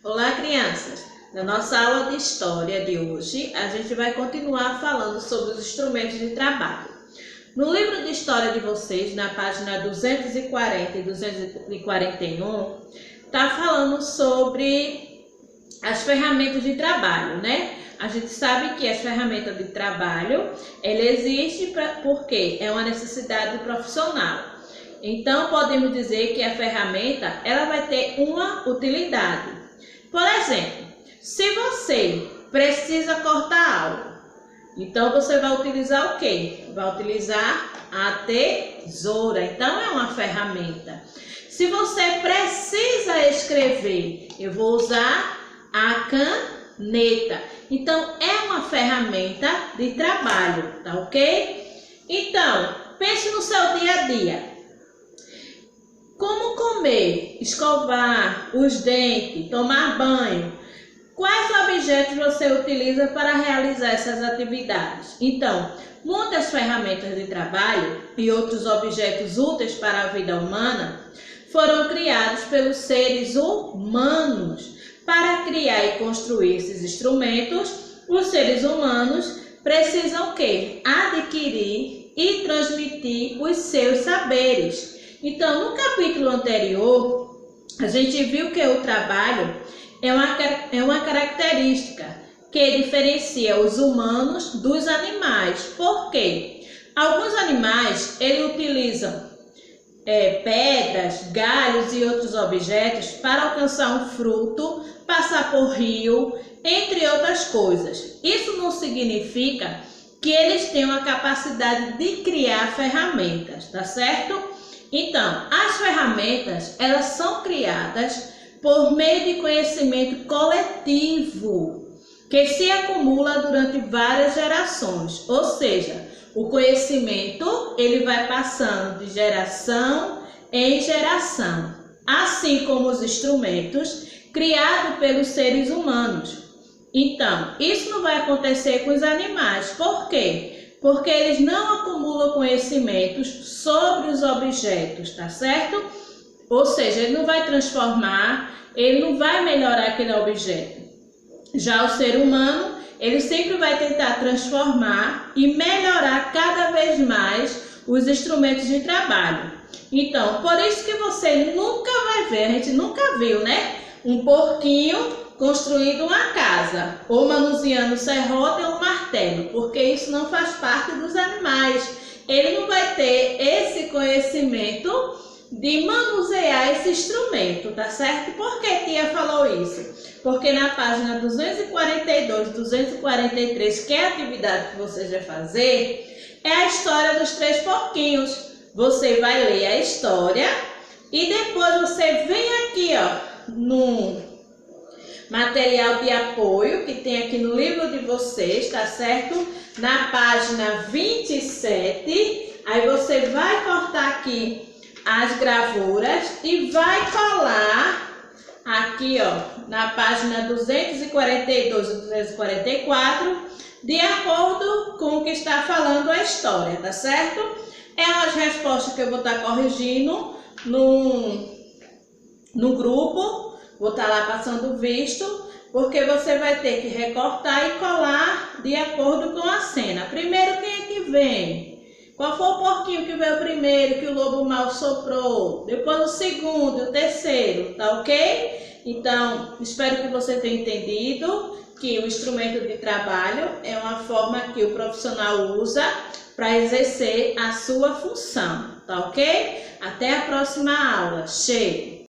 Olá, crianças! Na nossa aula de história de hoje, a gente vai continuar falando sobre os instrumentos de trabalho. No livro de história de vocês, na página 240 e 241, está falando sobre as ferramentas de trabalho, né? A gente sabe que as ferramentas de trabalho, ela existe porque é uma necessidade profissional. Então, podemos dizer que a ferramenta, ela vai ter uma utilidade. Por exemplo, se você precisa cortar algo, então você vai utilizar o quê? Vai utilizar a tesoura. Então, é uma ferramenta. Se você precisa escrever, eu vou usar a caneta. Então, é uma ferramenta de trabalho, tá ok? Então, pense no seu dia a dia. Como comer, escovar os dentes, tomar banho? Quais objetos você utiliza para realizar essas atividades? Então, muitas ferramentas de trabalho e outros objetos úteis para a vida humana foram criados pelos seres humanos. Para criar e construir esses instrumentos, os seres humanos precisam o quê? Adquirir e transmitir os seus saberes. Então, no capítulo anterior, a gente viu que o trabalho é uma característica que diferencia os humanos dos animais. Por quê? Alguns animais, eles utilizam pedras, galhos e outros objetos para alcançar um fruto, passar por rio, entre outras coisas. Isso não significa que eles tenham a capacidade de criar ferramentas, tá certo? Então, as ferramentas, elas são criadas por meio de conhecimento coletivo, que se acumula durante várias gerações. Ou seja, o conhecimento, ele vai passando de geração em geração. Assim como os instrumentos criados pelos seres humanos. Então, isso não vai acontecer com os animais. Por quê? Porque eles não acumulam conhecimentos sobre os objetos, tá certo? Ou seja, ele não vai transformar, ele não vai melhorar aquele objeto. Já o ser humano, ele sempre vai tentar transformar e melhorar cada vez mais os instrumentos de trabalho. Então, por isso que você nunca vai ver, a gente nunca viu, né? Um porquinho construindo uma casa, ou manuseando serrote ou martelo, porque isso não faz parte dos animais. Ele não vai ter esse conhecimento de manusear esse instrumento, tá certo? Por que tia falou isso? Porque na página 242, 243, que é a atividade que você vai fazer, é a história dos três porquinhos. Você vai ler a história e depois você vem aqui, ó, no material de apoio que tem aqui no livro de vocês, tá certo? Na página 27, aí você vai cortar aqui as gravuras e vai colar aqui, ó, na página 242 e 244, de acordo com o que está falando a história, tá certo? É as respostas que eu vou estar corrigindo no grupo. Vou estar lá passando visto, porque você vai ter que recortar e colar de acordo com a cena. Primeiro, quem é que vem? Qual foi o porquinho que veio primeiro, que o lobo mau soprou? Depois o segundo, o terceiro, tá ok? Então, espero que você tenha entendido que o instrumento de trabalho é uma forma que o profissional usa para exercer a sua função, tá ok? Até a próxima aula. Cheio!